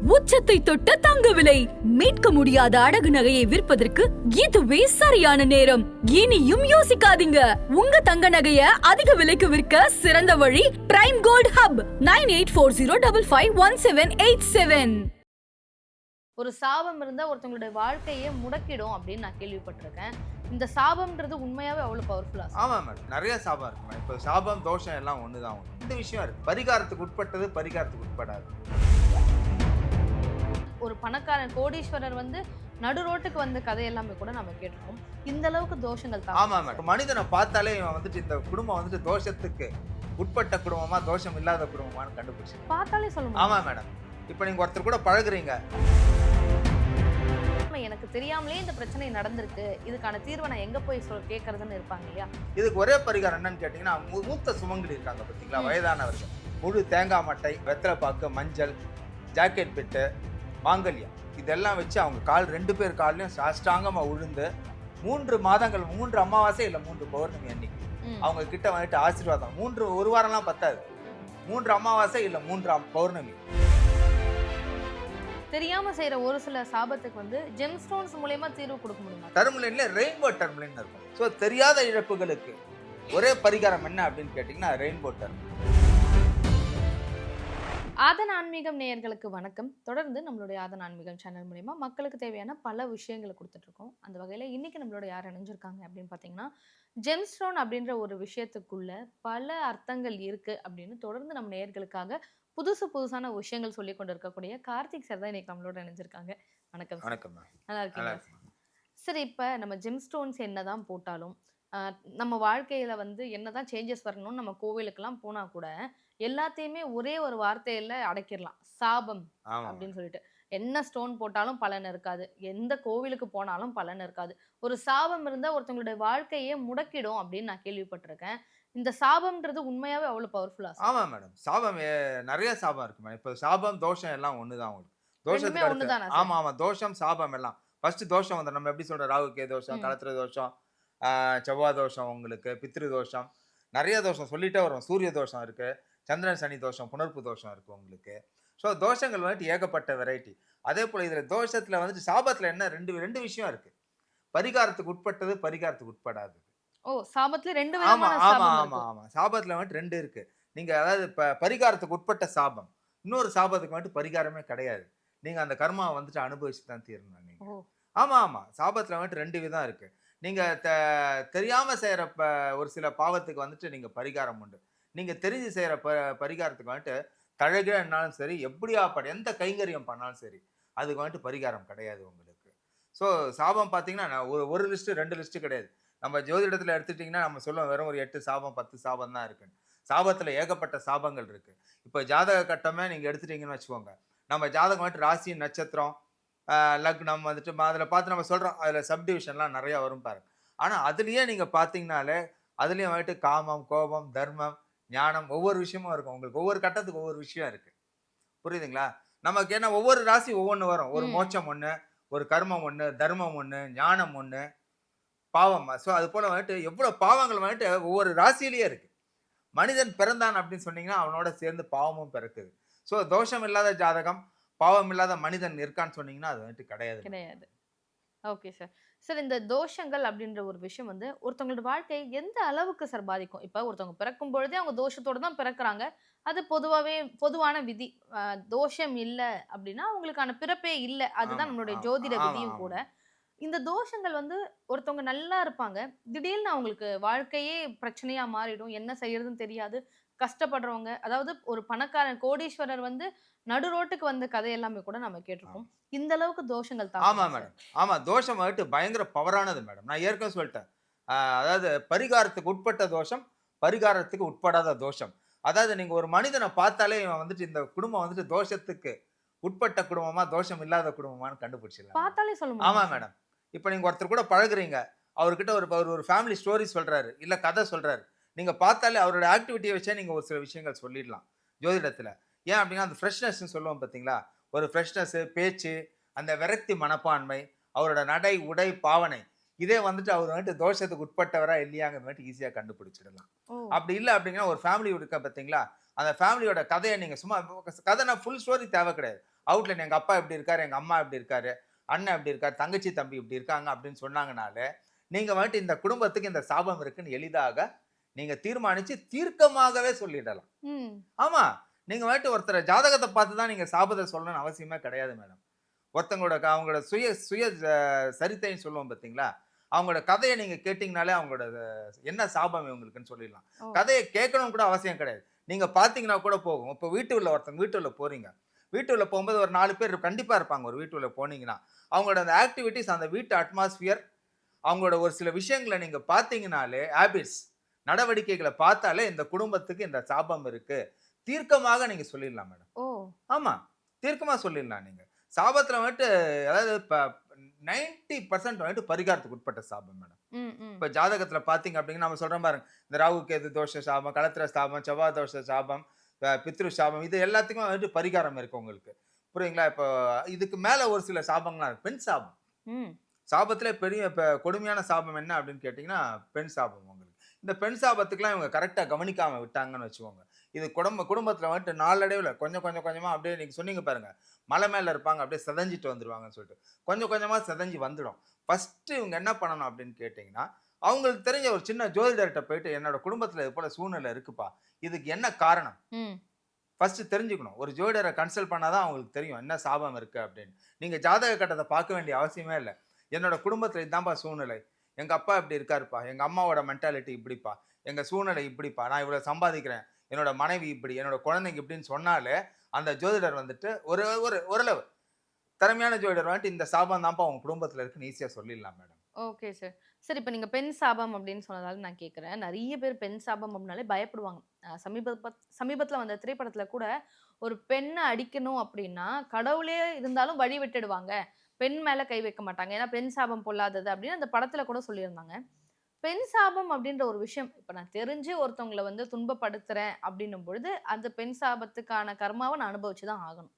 உச்சத்தை தொட்ட தங்க விலை மீட்க முடியாத அடகு நகையை விற்பதற்கு இதுவே சரியான நேரம். இனியும் யோசிக்காதீங்க. உங்க தங்க நகைய அதிக விலைக்கு விற்க சிறந்த வழி பிரைம் கோல்ட் ஹப் 9840551787. ஒரு சாபம் இருந்தா ஒருத்தவங்களுடைய வாழ்க்கையை முடக்கிடும் அப்படின்னு நான் கேள்விப்பட்டிருக்கேன். இந்த சாபம்ன்றது உண்மையாவே அவ்வளவு பவர்ஃபுல்லா? ஆமா மேடம், நிறைய சாபம் இருக்கு மேடம். இப்போ சாபம் தோஷம் எல்லாம் ஒண்ணுதான். இந்த விஷயம் இருக்கு, பரிகாரத்துக்கு உட்பட்டது பரிகாரத்துக்கு உட்படாது. ஒரு பணக்காரன் கோடீஸ்வரர் நடு ரோட்டுக்கு வந்த கதை எல்லாமே கூட நம்ம கேட்டிருக்கோம். இந்த அளவுக்கு தோஷங்கள் தான். ஆமா மேடம், மனிதனை பார்த்தாலே இவன் இந்த குடும்பம் தோஷத்துக்கு உட்பட்ட குடும்பமா தோஷம் இல்லாத குடும்பமானு கண்டுபிடிச்சு பார்த்தாலே சொல்லுங்க. ஆமா மேடம், இப்போ நீங்க ஒருத்தர் கூட பழகுறீங்க, எனக்கு தெரியாமலே இந்த பிரச்சனை நடந்திருக்கு, இதுக்கான தீர்வை நான் எங்க போய் கேட்கறதுன்னு இருப்பாங்க இல்லையா? இதுக்கு ஒரே பரிகாரம் என்னன்னு கேட்டீங்கன்னா, மூத்த சுமங்கலி இருக்காங்க பார்த்தீங்களா, வயதானவர்கள், முழு தேங்காய் மட்டை, வெத்தலை பாக்கு, மஞ்சள், ஜாக்கெட் பெட்டு, மாங்கல்யம் இதெல்லாம் வச்சு அவங்க கால் 2 பேர் கால்லையும் சாஷ்டாங்கமா உழுந்து 3 மாதங்கள், 3 அமாவாசை இல்லை 3 பௌர்ணமி அன்னைக்கு அவங்க கிட்ட ஆசீர்வாதம். 1 வாரம்லாம் பத்தாது, 3 அமாவாசை இல்லை 3 பௌர்ணமி. தெரியாம செய்யற ஒரு சில சாபத்துக்கு ஜெம் ஸ்டோன்ஸ் மூலமா தீர்வு கொடுக்க முடியுமா? டர்ம்லைன்ல ரெயின்போ டர்ம்லைன் இருக்கும். ஸோ தெரியாத இழப்புகளுக்கு ஒரே பரிகாரம் என்ன அப்படின்னு கேட்டீங்கன்னா ரெயின்போ டர்ம். ஆதன் ஆன்மீகம் நேயர்களுக்கு வணக்கம். தொடர்ந்து நம்மளுடைய ஆதன் ஆன்மீகம் சேனல் மூலமா மக்களுக்கு தேவையான பல விஷயங்களை கொடுத்துட்டு இருக்கோம். அந்த வகையில இன்னைக்கு நம்மளோட யார் இணைஞ்சிருக்காங்க அப்படின்னு பாத்தீங்கன்னா, ஜெம் ஸ்டோன் அப்படின்ற ஒரு விஷயத்துக்குள்ள பல அர்த்தங்கள் இருக்கு அப்படின்னு தொடர்ந்து நம்ம நேயர்களுக்காக புதுசான விஷயங்கள் சொல்லி கொண்டு இருக்கக்கூடிய கார்த்திக் சார் தான் இன்னைக்கு நம்மளோட இணைஞ்சிருக்காங்க. வணக்கம். வணக்கம். நல்லா இருக்கீங்க? சரி, இப்ப நம்ம ஜெம் ஸ்டோன்ஸ் என்னதான் போட்டாலும் நம்ம வாழ்க்கையில என்னதான் சேஞ்சஸ் வரணும்னு நம்ம கோவிலுக்கெல்லாம் போனா கூட எல்லாத்தையுமே ஒரே ஒரு வார்த்தையில அடக்கிடலாம், சாபம் அப்படின்னு சொல்லிட்டு. என்ன ஸ்டோன் போட்டாலும் பலன் இருக்காது, எந்த கோவிலுக்கு போனாலும் பலன் இருக்காது. ஒரு சாபம் இருந்தா ஒருத்தவங்களுடைய வாழ்க்கையே முடக்கிடும் அப்படின்னு நான் கேள்விப்பட்டிருக்கேன். இந்த சாபம்ன்றது உண்மையாவே அவ்வளவு பவர்ஃபுல்லா? ஆமா மேடம், சாபம் நிறைய சாபம் இருக்கு மேடம். இப்போ சாபம் தோஷம் எல்லாம் ஒண்ணுதான். உங்களுக்கு தோஷத்துக்கு ஒண்ணுதானே? ஆமா ஆமா, தோஷம் சாபம் எல்லாம். ஃபர்ஸ்ட் தோஷம் நம்ம எப்படி சொல்றோம், ராகுகே தோஷம், களத்திர தோஷம், செவ்வாய் தோஷம், உங்களுக்கு பித்ரு தோஷம், நிறைய தோஷம் சொல்லிட்டே வரும். சூரிய தோஷம் இருக்கு, சந்திரன் சனி தோஷம், புணர்ப்பு தோஷம் இருக்கு உங்களுக்கு. ஸோ தோஷங்கள் ஏகப்பட்ட வெரைட்டி. அதே போல இதுல தோஷத்துல சாபத்துல என்ன ரெண்டு விஷயம் இருக்கு, பரிகாரத்துக்கு உட்பட்டது பரிகாரத்துக்கு உட்படாது. ஓ, சாபத்துல 2 விதமான சாபம் இருக்கு. ஆமா, சாபத்துல 2 இருக்கு. நீங்க அதாவது பரிகாரத்துக்கு உட்பட்ட சாபம், இன்னொரு சாபத்துக்கு பரிகாரமே கிடையாது. நீங்க அந்த கர்மாவை அனுபவிச்சு தான் தீரணும் நீங்க. ஆமா, சாபத்துல 2 விதம் இருக்கு. நீங்க தெரியாம செய்யற ஒரு சில பாவத்துக்கு நீங்க பரிகாரம் உண்டு. நீங்க தெரிஞ்சு செய்யற பரிகாரத்துக்கு தழகினாலும் சரி, எப்படியா எந்த கைங்கரியம் பண்ணாலும் சரி, அதுக்கு பரிகாரம் கிடையாது உங்களுக்கு. ஸோ சாபம் பார்த்தீங்கன்னா ஒரு லிஸ்ட் 2 லிஸ்ட் கிடையாது. நம்ம ஜோதிடத்துல எடுத்துட்டீங்கன்னா நம்ம சொல்லுவோம் வெறும் ஒரு 8 சாபம் 10 சாபம் தான் இருக்குன்னு. சாபத்துல ஏகப்பட்ட சாபங்கள் இருக்கு. இப்போ ஜாதக கட்டமே நீங்க எடுத்துட்டீங்கன்னு வச்சுக்கோங்க, நம்ம ஜாதகம் ராசி, நட்சத்திரம், லக்னம் அதில் பார்த்து நம்ம சொல்றோம். அதில் சப்டிவிஷன்லாம் நிறைய வரும் பாருங்க. ஆனா அதுலயே நீங்க பார்த்தீங்கன்னாலே அதுலயும் காமம், கோபம், தர்மம், ஞானம், ஒவ்வொரு விஷயமும் இருக்கும். உங்களுக்கு ஒவ்வொரு கட்டத்துக்கு ஒவ்வொரு விஷயம் இருக்கு, புரியுதுங்களா? நமக்கு என்ன ஒவ்வொரு ராசி ஒவ்வொன்று வரும். ஒரு மோட்சம் ஒன்று, ஒரு கர்மம் ஒன்று, தர்மம் ஒன்று, ஞானம் ஒன்று, பாவம். ஸோ அது போல எவ்வளவு பாவங்கள் ஒவ்வொரு ராசியிலேயே இருக்கு. மனிதன் பிறந்தான் அப்படின்னு சொன்னீங்கன்னா அவனோட சேர்ந்து பாவமும் பிறக்குது. ஸோ தோஷம் இல்லாத ஜாதகம், பாவம் இல்லாத மனிதன் இருக்கான்னு சொன்னீங்கன்னா அது கிடையாது. Okay sir. சார், இந்த தோஷங்கள் அப்படின்ற ஒரு விஷயம் ஒருத்தவங்களோட வாழ்க்கையை எந்த அளவுக்கு சார் பாதிக்கும்? இப்ப ஒருத்தவங்க பிறக்கும் பொழுதே அவங்க தோஷத்தோட தான் பிறக்கிறாங்க, அது பொதுவான விதி. தோஷம் இல்லை அப்படின்னா அவங்களுக்கான பிறப்பே இல்லை, அதுதான் நம்மளுடைய ஜோதிட விதியும் கூட. இந்த தோஷங்கள் ஒருத்தவங்க நல்லா இருப்பாங்க, திடீர்னு அவங்களுக்கு வாழ்க்கையே பிரச்சனையா மாறிடும், என்ன செய்யறதுன்னு தெரியாது, கஷ்டப்படுறவங்க. அதாவது ஒரு பணக்காரன் கோடீஸ்வரர் நடு ரோட்டுக்கு வந்த கதை எல்லாமே கூட நம்ம கேட்டிருக்கோம். இந்த அளவுக்கு தோஷங்கள் தான். ஆமா மேடம், ஆமா, தோஷம் பயங்கர பவரானது மேடம். நான் ஏற்கனவே சொல்லிட்டேன், அதாவது பரிகாரத்துக்கு உட்பட்ட தோஷம், பரிகாரத்துக்கு உட்படாத தோஷம். அதாவது நீங்க ஒரு மனிதனை பார்த்தாலே இவன் இந்த குடும்பம் தோஷத்துக்கு உட்பட்ட குடும்பமா தோஷம் இல்லாத குடும்பமானு கண்டுபிடிச்சிடலாம், பார்த்தாலே சொல்லுங்க. ஆமா மேடம், இப்போ நீங்க ஒருத்தர் கூட பழகுறீங்க, அவர்கிட்ட ஒரு ஃபேமிலி ஸ்டோரி சொல்றாரு, இல்ல கதை சொல்றாரு, நீங்க பார்த்தாலே அவரோட ஆக்டிவிட்டியை வச்சே நீங்க ஒரு சில விஷயங்கள் சொல்லிடலாம் ஜோதிடத்துல. ஏன் அப்படின்னா அந்த ஃப்ரெஷ்னஸ் சொல்லுவோம் பார்த்தீங்களா, ஒரு ஃப்ரெஷ்னஸ், பேச்சு, அந்த விரக்தி மனப்பான்மை, அவரோட நடை, உடை, பாவனை, இதே அவர் தோஷத்துக்கு உட்பட்டவரா இல்லையாங்க ஈஸியா கண்டுபிடிச்சிடலாம். அப்படி இல்லை அப்படின்னா ஒரு ஃபேமிலி இருக்க பார்த்தீங்களா, அந்த ஃபேமிலியோட கதையை நீங்க சும்மா கதைனா ஃபுல் ஸ்டோரி தேவை கிடையாது, அவுட்லைன் எங்க அப்பா இப்படி இருக்காரு, எங்க அம்மா இப்படி இருக்காரு, அண்ணன் இப்படி இருக்காரு, தங்கச்சி தம்பி இப்படி இருக்காங்க அப்படின்னு சொன்னாங்கனாலே நீங்க வந்துட்டு இந்த குடும்பத்துக்கு இந்த சாபம் இருக்குன்னு எளிதாக நீங்க தீர்மானிச்சு தீர்க்கமாகவே சொல்லிடலாம். ம். ஆமா. நீங்க வந்துட்டு ஒருத்தர ஜாதகத்த பார்த்து தான் நீங்க சாபத்த சொல்லணும்னு அவசியமே கிடையாது மேடம். ஒருத்தங்களோட அவங்களோட சுய சுய சரித்தைன்னு சொல்லுவோம் பார்த்தீங்களா? அவங்களோட கதைய நீங்க கேட்டீங்கனாலே அவங்களோட என்ன சாபம் இவங்களுக்குன்னு சொல்லிடலாம். ஓ! கதைய கேட்கணும்னு கூட அவசியம் கிடையாது. நீங்க பார்த்தீங்கன்னா கூட போகும். இப்ப ஒருத்தவங்க வீட்டுக்குள்ள போறீங்க. வீட்டுக்குள்ள போகும்போது ஒரு 4 பேர் கண்டிப்பா இருப்பாங்க ஒரு வீட்டுக்குள்ள போனீங்கன்னா. அவங்களோட அந்த ஆக்டிவிட்டீஸ், அந்த வீட்டு அட்மாஸ்பியர், அவங்களோட ஒரு சில விஷயங்கள நீங்க பார்த்தீங்கனாலே, ஹேபிட்ஸ் நடவடிக்கைகள பார்த்தாலே இந்த குடும்பத்துக்கு இந்த சாபம் இருக்கு. தீர்க்கமாக நீங்க சொல்லிடலாம் மேடம். ஓ! ஆமா. தீர்க்கமா சொல்லிடலாம் நீங்க. சாபத்துல வந்துட்டு அதாவது 90% வந்துட்டு பரிகாரத்துக்கு உட்பட்ட சாபம் மேடம். ம், ம். இப்ப ஜாதகத்துல பார்த்தீங்க அப்படின்னா, நம்ம சொல்றோம் பாருங்க. இந்த ராகு கேது தோஷ சாபம், களத்திர சாபம், செவ்வாய் தோஷ சாபம், பித்ரு சாபம் இது எல்லாத்துக்கும் வந்துட்டு பரிகாரம் இருக்கு உங்களுக்கு. புரியுதுங்களா? இப்போ இதுக்கு மேல ஒரு சில சாபங்கள்லாம் இருக்கு. பெண் சாபம். ம். சாபத்திலே பெரிய கொடுமையான சாபம் என்ன அப்படின்னு கேட்டீங்கன்னா, பெண் சாபம் உங்களுக்கு. இந்த பெண் சாபத்துக்குலாம் இவங்க கரெக்ட்டா கவனிக்காம விட்டாங்கன்னு வச்சுக்கோங்க. இது குடும்பத்துல வந்துட்டு நாளடைவுல கொஞ்சம் கொஞ்சமா அப்படியே நீங்க சொன்னீங்க பாருங்க. மலை மேல இருப்பாங்க அப்படியே சிதைஞ்சிட்டு வந்துருவாங்கன்னு சொல்லிட்டு. கொஞ்சம் கொஞ்சமா சிதைஞ்சு வந்துடும். ஃபர்ஸ்ட் இவங்க என்ன பண்ணணும் அப்படின்னு கேட்டீங்கன்னா, அவங்களுக்கு தெரிஞ்ச ஒரு சின்ன ஜோதிடர்ட்ட போயிட்டு என்னோட குடும்பத்துல இது போல சூழ்நிலை இருக்குப்பா. இதுக்கு என்ன காரணம்? ம். ஃபர்ஸ்ட் தெரிஞ்சுக்கணும். ஒரு ஜோதிடரை கன்சல்ட் பண்ணா தான் அவங்களுக்கு தெரியும் என்ன சாபம் இருக்கு அப்படின்னு. நீங்க ஜாதக கட்டத்த பார்க்க வேண்டிய அவசியமே இல்ல. என்னோட குடும்பத்துல இதான்பா சூழ்நிலை. எங்க அப்பா இப்படி இருக்காருப்பா. எங்க அம்மாவோட மென்டாலிட்டி இப்படிப்பா. எங்க சூழ்நிலை இப்படிப்பா. நான் இவ்வளவு சம்பாதிக்கிறேன். என்னோட மனைவி இப்படி, என்னோட குழந்தைங்க இப்படின்னு சொன்னாலே, அந்த ஜோதிடர் வந்துட்டு ஒரு ஒரு ஓரளவு திறமையான ஜோதிடர் வந்துட்டு இந்த சாபம் தான்ப்பா உங்க குடும்பத்துல இருக்குன்னு ஈஸியா சொல்லிடலாம் மேடம். Okay sir. சார் இப்ப நீங்க பெண் சாபம் அப்படின்னு சொன்னதால நான் கேட்கிறேன். நெறைய பேர் பெண் சாபம் அப்படினாலே பயப்படுவாங்க. சமீபத்துல வந்த திரைப்படத்துல கூட ஒரு பெண்ண அடிக்கணும் அப்படின்னா, கடவுளே இருந்தாலும் வழி விட்டுடுவாங்க. பெண் மேல கை வைக்க மாட்டாங்க. ஏன்னா பெண் சாபம் பொல்லாதது அப்படின்னு அந்த படத்துல கூட சொல்லியிருந்தாங்க. பெண் சாபம் அப்படின்ற ஒரு விஷயம், இப்ப நான் தெரிஞ்சு ஒருத்தவங்கள வந்து துன்பப்படுத்துறேன் அப்படின்னும் பொழுது, அந்த பெண் சாபத்துக்கான கர்மாவ நான் அனுபவிச்சு தான் ஆகணும்.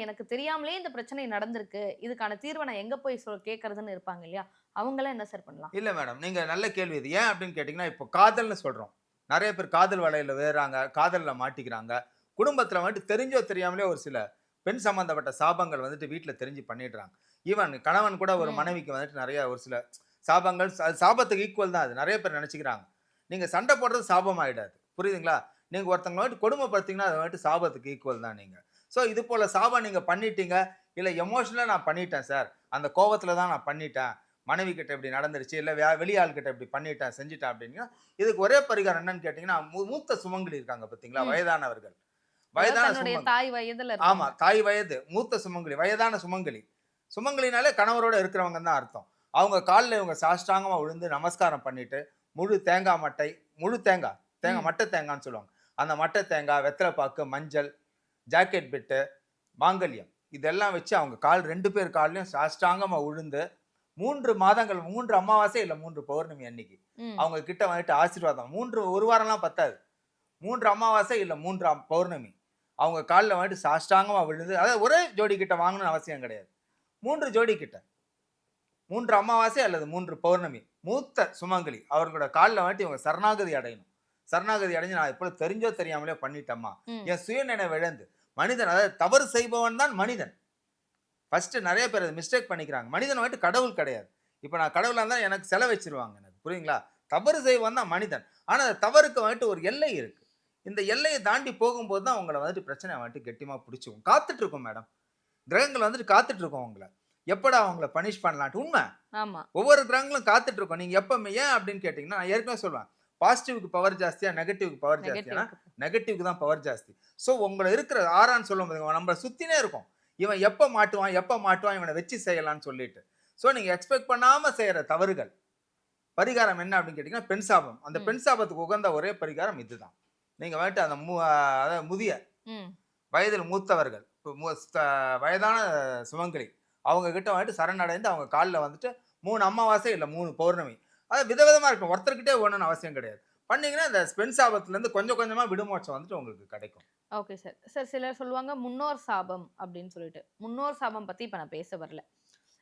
எனக்கு தெரியாமலே இந்த பிரச்சனை நடந்திருக்கு. இதுக்கான தீர்வ நான் எங்க போய் கேட்கறதுன்னு இருப்பாங்க இல்லையா? அவங்கலாம் என்ன சார் பண்ணலாம்? இல்ல மேடம். நீங்க நல்ல கேள்வி இது. ஏன் அப்படின்னு கேட்டீங்கன்னா, இப்போ காதல்னு சொல்றோம். நெறைய பேர் காதல் வலையில விழுறாங்க. காதல்ல மாட்டிக்கிறாங்க. குடும்பத்துல வந்துட்டு தெரிஞ்சோ தெரியாமலே ஒரு சில பெண் சம்பந்தப்பட்ட சாபங்கள் வந்துட்டு வீட்ல தெரிஞ்சு பண்ணிடுறாங்க. ஈவன் கணவன் கூட ஒரு ம். மனைவிக்கு வந்துட்டு நெறைய ஒரு சில சாபங்கள் அது சாபத்துக்கு ஈக்குவல் தான் அது. நெறைய பேர் நெனச்சுக்கிறாங்க. நீங்க சண்டை போடுறது சாபம் ஆயிடாது. புரியுதுங்களா? நீங்க ஒருத்தவங்கள வந்துட்டு கொடுமைப்படுத்தீங்கன்னா, அது வந்துட்டு சாபத்துக்கு ஈக்குவல் தான் நீங்க. ஸோ இது போல சாபம் நீங்க பண்ணிட்டீங்க. இல்ல எமோஷனலா நான் பண்ணிட்டேன் சார். அந்த கோவத்துல தான் நான் பண்ணிட்டேன். மனைவி கிட்ட இப்படி நடந்துருச்சு. இல்ல வெளி ஆள் கிட்ட இப்படி பண்ணிட்டேன், செஞ்சுட்டேன் அப்படின்னா, இதுக்கு ஒரே பரிகாரம் என்னன்னு கேட்டீங்கன்னா, மூத்த சுமங்கலி இருக்காங்க பார்த்தீங்களா? ம். வயதானவர்கள். அதாவது வயதான தன்னுடைய சுமங்கலி. தாய் வயதுல ஆமா. இருக்காங்க. தாய் வயது, மூத்த சுமங்கலி, வயதான சுமங்கலி. சுமங்கலினாலே கணவரோட இருக்கிறவங்கன்னு தான் அர்த்தம். அவங்க கால்ல இவங்க சாஷ்டாங்கமா விழுந்து நமஸ்காரம் பண்ணிட்டு, முழு தேங்காய் மட்டை, முழு தேங்காய், ம். மட்டை தேங்காய்ன்னு சொல்லுவாங்க. அந்த மட்டை தேங்காய், வெத்தல பாக்கு, மஞ்சள், ஜாக்கெட் பிட்டு, மாங்கல்யம் இதெல்லாம் வச்சு அவங்க 2 பேர் கால்லயும் சாஷ்டாங்கமா விழுந்து 3 மாதங்கள் 3 அமாவாசை இல்ல 3 பௌர்ணமி அன்னைக்கு ம். அவங்க கிட்ட வந்துட்டு ஆசீர்வாதம் 1 வாரம்லாம் பத்தாது. 3 அமாவாசை இல்ல 3 பௌர்ணமி அவங்க கால்ல வந்துட்டு சாஷ்டாங்கமா விழுந்து, அதாவது ஒரே ஜோடி கிட்ட வாங்கணும்னு அவசியம் கிடையாது. 3 ஜோடி கிட்ட 3 அமாவாசை அல்லது 3 பௌர்ணமி மூத்த சுமங்கலி அவர்களோட கால்ல வந்துட்டு இவங்க சரணாகதி அடையணும். சரணாகதி அடைஞ்சு நான் இப்போ தெரிஞ்சோ தெரியாமலே பண்ணிட்டேம்மா. ம். என் சுயநினைவு இழந்து மனிதன், அதாவது தவறு செய்பவன் தான் மனிதன். ஃபர்ஸ்ட் நிறைய பேர் அதை மிஸ்டேக் பண்ணிக்கிறாங்க. மனிதன் வந்துட்டு கடவுள் கிடையாது. இப்போ நான் கடவுளா இருந்தா எனக்கு செலவு வச்சிருவாங்க எனக்கு. புரியுங்களா? தவறு செய்வன் தான் மனிதன். ஆனா அந்த தவறுக்கு வந்துட்டு ஒரு எல்லை இருக்கு. இந்த எல்லையை தாண்டி போகும்போது தான் உங்களை வந்துட்டு பிரச்சனை வந்துட்டு கெட்டியமா பிடிச்சிக்கும். காத்துட்டு இருக்கும் மேடம். கிரகங்கள் வந்துட்டு காத்துட்டு இருக்கும் உங்களை. எப்படா அவங்கள பனிஷ் பண்ணலான்ட்டு. உண்மை. ஆமா. ஒவ்வொரு கிரகங்களும் காத்துட்டு இருக்கும். நீங்க எப்ப ஏன் அப்படின்னு கேட்டீங்கன்னா, நான் ஏற்கனவே சொல்லுவேன். பாசிட்டிவ்க்கு பவர் ஜாஸ்தியா, நெகட்டிவ்க்கு பவர் ஜாஸ்தியா? நெகட்டிவ்க்கு தான் பவர் ஜாஸ்தி. ஸோ உங்களை இருக்கிற ஆறான்னு சொல்லும் போது நம்மளை சுத்தினே இருக்கும். இவன் எப்ப மாட்டுவான் இவனை வச்சு செய்யலாம்னு சொல்லிட்டு. ஸோ நீங்க எக்ஸ்பெக்ட் பண்ணாம செய்யற தவறுகள். பரிகாரம் என்ன அப்படின்னு கேட்டீங்கன்னா, பெண் சாபம். அந்த பெண் சாபத்துக்கு உகந்த ஒரே பரிகாரம் இதுதான். நீங்க வந்துட்டு அந்த அதாவது முதிய வயதில் மூத்தவர்கள், வயதான சுமங்கலி அவங்க கிட்ட வந்துட்டு சரணடைந்து அவங்க காலில் வந்துட்டு 3 அமாவாசை இல்லை 3 பௌர்ணமி, அது விதவிதமா இருக்கும். ஒருத்தர்கிட்டே ஒண்ணுன்னு அவசியம் கிடையாது. பண்ணீங்கன்னா இந்த பெண் சாபத்துல இருந்து கொஞ்சம் கொஞ்சமா விடுமோட்சம் வந்துட்டு உங்களுக்கு கிடைக்கும். Okay sir. சார் சிலர் சொல்லுவாங்க முன்னோர் சாபம் அப்படின்னு சொல்லிட்டு. முன்னோர் சாபம் பத்தி இப்ப நான் பேச வரல.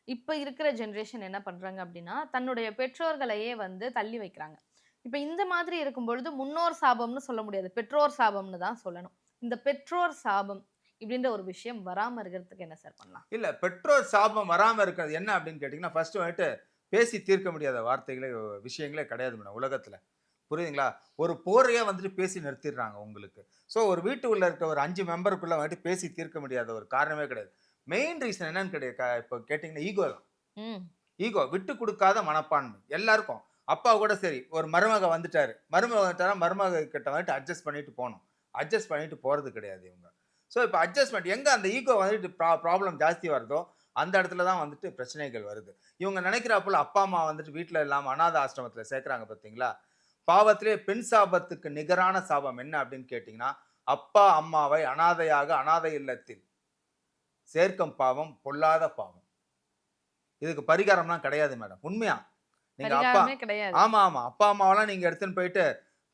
இப்ப இருக்கிற ஜெனரேஷன் என்ன பண்றாங்க அப்படின்னா, தன்னுடைய பெற்றோர்களையே வந்து தள்ளி வைக்கிறாங்க. இப்ப இந்த மாதிரி இருக்கும் பொழுது முன்னோர் சாபம்னு சொல்ல முடியாது. பெற்றோர் சாபம்னு தான் சொல்லணும். இந்த பெற்றோர் சாபம் இப்படின்ற ஒரு விஷயம் வராம இருக்கிறதுக்கு என்ன சார் பண்ணலாம்? இல்ல பெற்றோர் சாபம் வராம இருக்கிறது என்ன அப்படின்னு கேட்டீங்கன்னா, ஃபர்ஸ்ட் வந்துட்டு பேசி தீர்க்க முடியாத வார்த்தைகளே விஷயங்களே கிடையாது மேடம் உலகத்துல. புரியுதுங்களா? ஒரு போரையே வந்துட்டு பேசி நிறுத்திடுறாங்க உங்களுக்கு. ஸோ ஒரு வீட்டுக்குள்ள இருக்க ஒரு 5 மெம்பருக்குள்ள வந்துட்டு பேசி தீர்க்க முடியாத ஒரு காரணமே கிடையாது. மெயின் ரீசன் என்னன்னு இப்போ கேட்டீங்கன்னா ஈகோ தான். ம். ஈகோ விட்டு குடுக்காத மனப்பான்மை எல்லாருக்கும். அப்பா கூட சரி, ஒரு மருமக வந்துட்டாரு. மருமக வந்துட்டாரா, மருமக கிட்ட வந்துட்டு அட்ஜஸ்ட் பண்ணிட்டு போணும். அட்ஜஸ்ட் பண்ணிட்டு போறது கிடையாது இவங்க. ஸோ இப்ப அட்ஜஸ்ட்மென்ட் எங்க அந்த ஈகோ வந்துட்டு ப்ராப்ளம் ஜாஸ்தி வருதோ, அந்த இடத்துல தான் வந்துட்டு பிரச்சனைகள் வருது. இவங்க நினைக்கிறாப்புல அப்பா, அம்மா வந்துட்டு வீட்ல இல்லாம அநாத ஆசிரமத்துல சேர்க்கறாங்க பார்த்தீங்களா? பாவத்திலே பெண் சாபத்துக்கு நிகரான சாபம் என்ன அப்படின்னு கேட்டீங்கன்னா, அப்பா, அம்மாவை அனாதையாக அனாதை இல்லத்தில் சேர்க்கும் பாவம் பொல்லாத பாவம். இதுக்கு பரிகாரம்லாம் கிடையாது மேடம். உண்மையா. நீங்க அப்பா பரிகாரமே கிடையாது. ஆமா, ஆமா. அப்பா, அம்மாவெல்லாம் நீங்க எடுத்துன்னு போயிட்டு,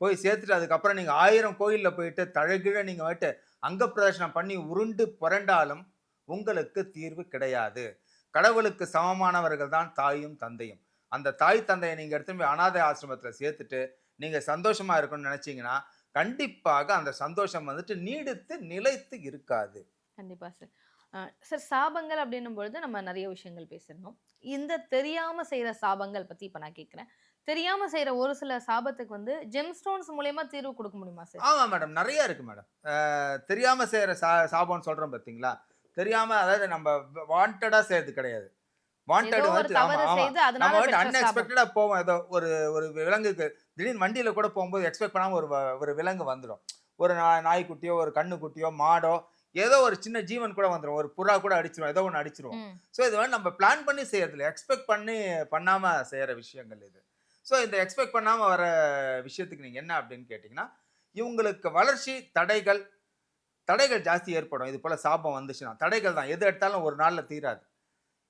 போய் சேர்த்துட்டு அதுக்கப்புறம் நீங்க 1000 கோயில்ல போயிட்டு தலைகீழ நீங்க வந்துட்டு அங்க பிரதட்சணம் பண்ணி உருண்டு புரண்டாலும் உங்களுக்கு தீர்வு கிடையாது. கடவுளுக்கு சமமானவர்கள் தான் தாயும், தந்தையும். அந்த தாய், தந்தைய நீங்க எடுத்துன்னு போய் அநாதை ஆசிரமத்துல சேர்த்துட்டு, நீங்க சந்தோஷமா இருக்கணும்னு நினைச்சீங்கன்னா, கண்டிப்பாக அந்த சந்தோஷம் வந்துட்டு நீடித்து நிலைத்து இருக்காது. கண்டிப்பா சார். சார் சாபங்கள் அப்படின்னும் பொழுது நம்ம நிறைய விஷயங்கள் பேசியிருந்தோம். இந்த தெரியாம செய்ற சாபங்கள் பத்தி இப்ப நான் கேட்கிறேன். தெரியாம செய்ற ஒரு சில சாபத்துக்கு வந்து ஜெம்ஸ்டோன்ஸ் மூலியமா தீர்வு குடுக்க முடியுமா சார்? ஆமா மேடம். நெறைய இருக்கு மேடம். தெரியாம செய்ற சாபம்ன்னு சொல்றோம் பார்த்தீங்களா? தெரியாம அதாவது நம்ம வாண்டடா செய்றது கிடையாது. ஏதோ வாண்டட் ஒரு வந்துட்டு ஆமா, தவறு ஆமா. செய்து நம்ம அதனால வந்துட்டு பெற்ற சாபம். அன்எக்ஸ்பெக்டடா போவோம். ஏதோ ஒரு ஒரு விலங்குக்கு திடீர்னு வண்டியில கூட போம்போது எக்ஸ்பெக்ட் பண்ணாம ஒரு விலங்கு வந்துரும். ஒரு நாய்க்குட்டியோ, ஒரு கன்னுக்குட்டியோ, மாடோ ஏதோ ஒரு சின்ன ஜீவன் கூட வந்துரும். ஒரு புறா கூட அடிச்சுரும். ஏதோ ஒண்ணு அடிச்சுருவோம். ம். ஸோ இது வந்து நம்ம பிளான் பண்ணி செய்யறதில்ல. எக்ஸ்பெக்ட் பண்ணி பண்ணாம செய்யற விஷயங்கள் இது. ஸோ இந்த எக்ஸ்பெக்ட் பண்ணாம வர விஷயத்துக்கு நீங்க என்ன அப்படின்னு கேட்டீங்கன்னா, இவங்களுக்கு வளர்ச்சி தடைகள் தடைகள் ஜாஸ்தி ஏற்படும். இது போல சாபம் வந்துச்சுன்னா. தடைகள் தான். எது எடுத்தாலும் ஒரு நாள்ல தீராது.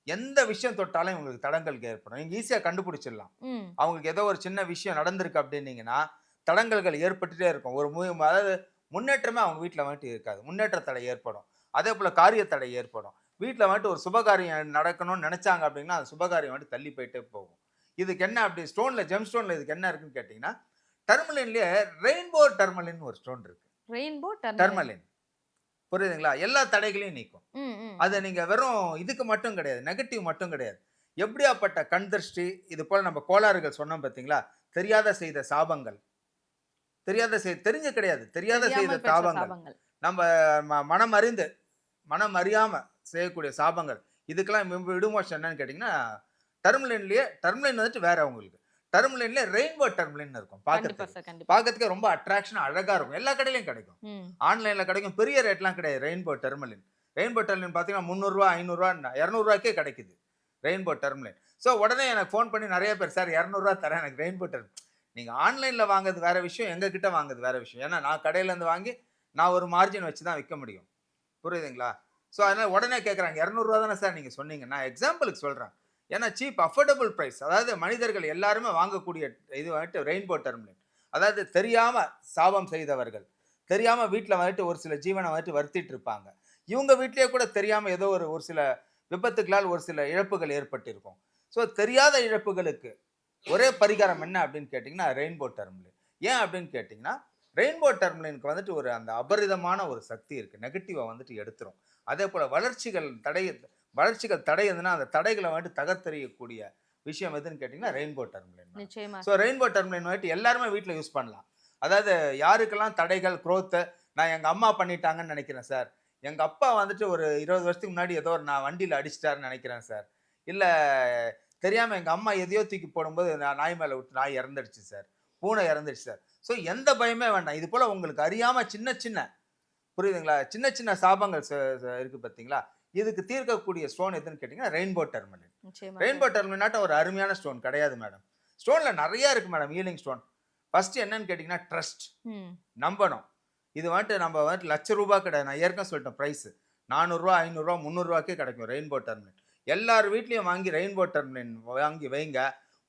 எந்த விஷயம் தொட்டாலும் இவங்களுக்கு தடங்கல் ஏற்படும். நீங்க ஈஸியா கண்டுபிடிச்சிடலாம். ம். அவங்களுக்கு ஏதோ ஒரு சின்ன விஷயம் நடந்திருக்கு அப்படின்னீங்கன்னா, தடங்கல்கள் ஏற்பட்டுட்டே இருக்கும். அதாவது முன்னேற்றமே அவங்க வீட்ல வந்துட்டு இருக்காது. முன்னேற்ற தடை ஏற்படும். அதேபோல காரிய தடை ஏற்படும். வீட்ல வந்துட்டு ஒரு சுபகாரியம் நடக்கணும்னு நினைச்சாங்க அப்படின்னா, அந்த சுபகாரியம் வந்துட்டு தள்ளி போயிட்டே போகும். இதுக்கு என்ன அப்படி ஜெம் ஸ்டோன்ல இதுக்கு என்ன இருக்குன்னு கேட்டீங்கன்னா, டர்மலின்லயே ரெயின்போ டர்மலின் ஒரு ஸ்டோன் இருக்கு. Rainbow tourmaline. புரியுதுங்களா? எல்லா தடைகளையும் நீக்கும். ம், ம். அது நீங்க வெறும் இதுக்கு மட்டும் கிடையாது. நெகட்டிவ் மட்டும் கிடையாது. எப்படியாப்பட்ட கண் திருஷ்டி, இது போல நம்ம கோளாறுகள் சொன்னோம் பார்த்தீங்களா? தெரியாத செய்த சாபங்கள். தெரிஞ்சு கிடையாது. தெரியாத செய்த தெரியாமல் பெற்ற சாபங்கள். சாபங்கள். நம்ம மனம் அறிந்து, மனம் அறியாம செய்யக்கூடிய சாபங்கள். இதுக்கெல்லாம் விடுமோஷன் என்னன்னு கேட்டீங்கன்னா, டர்மலின் வந்துட்டு வேற உங்களுக்கு. டர்மலின்ல ரெயின்போ டர்மலின் இருக்கும். கண்டிப்பா பார்க்கறதுக்கு. சார், கண்டிப்பா. பார்க்கறதுக்கு ரொம்ப அட்ராக்ஷனா அழகா இருக்கும். எல்லா கடையிலயும் கிடைக்கும். ம். ஆன்லைன்ல கிடைக்கும். பெரிய ரேட்லாம் கிடையாது. Rainbow tourmaline. ரெயின்போ டர்மலின் பார்த்தீங்கன்னா ரூ. 300 ரூ. 500 ரூ. 200 கிடைக்குது. Rainbow tourmaline. ஸோ உடனே எனக்கு ஃபோன் பண்ணி நெறைய பேர் சார் ரூ. 200 தரேன் எனக்கு ரெயின்போ டர்மலின். நீங்க ஆன்லைன்ல வாங்குறது வேற விஷயம். எங்க கிட்ட வாங்குறது வேற விஷயம். ஏன்னா நான் கடையில இருந்து வாங்கி நான் ஒரு மார்ஜின் வச்சு தான் விக்க முடியும். புரியுதுங்களா? ஸோ அதனால உடனே கேட்குறாங்க ரூ. 200 தானே சார் நீங்க சொன்னீங்க. நான் எக்ஸாம்பிளுக்கு சொல்றேன். ஏன்னா சீப் அஃபோர்டபுள் பிரைஸ். அதாவது மனிதர்கள் எல்லாருமே வாங்கக்கூடிய இது வந்துட்டு ரெயின்போ டர்மலின். அதாவது தெரியாம சாபம் செய்தவர்கள். தெரியாம வீட்ல வந்துட்டு ஒரு சில ஜீவனை வந்துட்டு வருத்திட்டு இருப்பாங்க. இவங்க வீட்லயே கூட தெரியாம ஏதோ ஒரு சில விபத்துகளால் ஒரு சில இழப்புகள் ஏற்பட்டிருக்கும். ஸோ தெரியாத இழப்புகளுக்கு ஒரே பரிகாரம் என்ன அப்படின்னு கேட்டீங்கன்னா, ரெயின்போ டர்மலின். ஏன் அப்படின்னு கேட்டீங்கன்னா, ரெயின்போ டர்மலினுக்கு வந்துட்டு ஒரு அந்த அபரிதமான ஒரு சக்தி இருக்கு. நெகட்டிவா வந்துட்டு எடுத்துரும். அதேபோல வளர்ச்சிகள் தடை இருந்ததுன்னா, அந்த தடைகளை வந்துட்டு தகர்த்தெறியக்கூடிய விஷயம் எதுன்னு கேட்டீங்கன்னா, ரெயின்போ டர்மலின். நிச்சயமா. ஸோ ரெயின்போ டர்மலின் வந்துட்டு எல்லாருமே வீட்ல யூஸ் பண்ணலாம். அதாவது யாருக்கெல்லாம் தடைகள், நான் எங்க அம்மா பண்ணிட்டாங்கன்னு நினைக்கிறேன் சார். எங்க அப்பா வந்துட்டு ஒரு 20 வருஷத்துக்கு முன்னாடி ஏதோ ஒரு நான் வண்டியில அடிச்சிட்டாருன்னு நினைக்கிறேன் சார். இல்ல தெரியாம எங்க அம்மா எதையோ தூக்கி போடும்போது நாய் மேல விட்டு நாய் இறந்துடுச்சு சார். பூனை இறந்துடுச்சு சார். ஸோ எந்த பயமே வேண்டாம். இது போல உங்களுக்கு அறியாம சின்ன புரியுதுங்களா? சின்ன சாபங்கள் இருக்கு பார்த்தீங்களா? இதுக்கு தீர்க்கக்கூடிய ஸ்டோன் எதுன்னு கேட்டீங்கன்னா, ரெயின்போ டர்மலின். நிச்சயமா. ரெயின்போ டர்மலினாட்டம் ஒரு அருமையான ஸ்டோன் கிடையாது மேடம். ஸ்டோன்ல நிறைய இருக்கு மேடம் ஹீலிங் ஸ்டோன். ஃபர்ஸ்ட் என்னன்னு கேட்டீங்கன்னா ட்ரஸ்ட். ம். நம்பணும். இது வந்துட்டு நம்ம வந்துட்டு ₹1,00,000 கிடையாது. நான் ஏற்கனவே சொல்லிட்டேன் பிரைஸ். ரூ. 400 ரூ. 500 ரூ. 300 கிடைக்கும் ரெயின்போ டர்மலின். எல்லார் வீட்லயும் வாங்கி ரெயின்போ டர்மலின் வாங்கி வைங்க.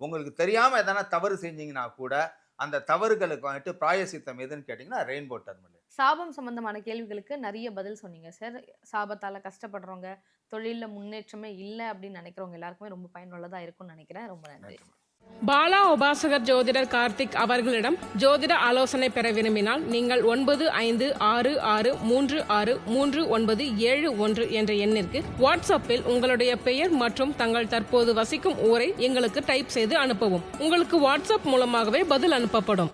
உங்களுக்கு தெரியாம எதனா தவறு செஞ்சீங்கன்னா கூட அந்த தவறுகளுக்கு வந்துட்டு பிராயசித்தம் எதுன்னு கேட்டீங்கன்னா ரெயின்போ டர்மலின். சாபம் சம்பந்தமான கேள்விகளுக்கு நிறைய பதில் சொன்னீங்க சார். சாபத்தால கஷ்டப்படுறவங்க, தொழில்ல முன்னேற்றமே இல்ல அப்படின்னு நினைக்கிறவங்க எல்லாருக்குமே ரொம்ப பயனுள்ளதா இருக்கும்னு நினைக்கிறேன். ரொம்ப நன்றி. பாலா உபாசகர் ஜோதிடர் கார்த்திக் அவர்களிடம் ஜோதிட ஆலோசனை பெற விரும்பினால் நீங்கள் 9566363971 என்ற எண்ணிற்கு வாட்ஸ்அப்பில் உங்களுடைய பெயர் மற்றும் தங்கள் தற்போது வசிக்கும் ஊரை எங்களுக்கு டைப் செய்து அனுப்பவும். உங்களுக்கு வாட்ஸ்அப் மூலமாகவே பதில் அனுப்பப்படும்.